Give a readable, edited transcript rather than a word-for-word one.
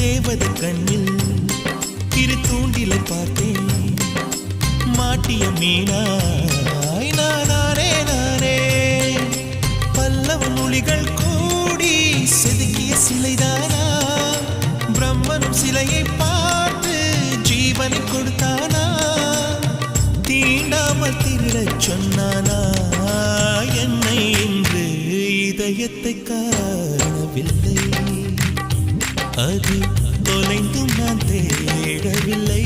தேவத கண்ணில் திரு தூண்டிலை பார்த்தேன் மாட்டிய மீனாய் நானே நானே பல்லவ மொழிகள் கூடி செதுக்கிய சிலைதானா பிரம்மனும் சிலையை பார்த்து ஜீவனை கொடுத்தானா தீண்டாமல் திருடச் சொன்னானா என்னை என்று இதயத்தை காணவில்லை அது தொலைந்தும் நான் தேடவில்லை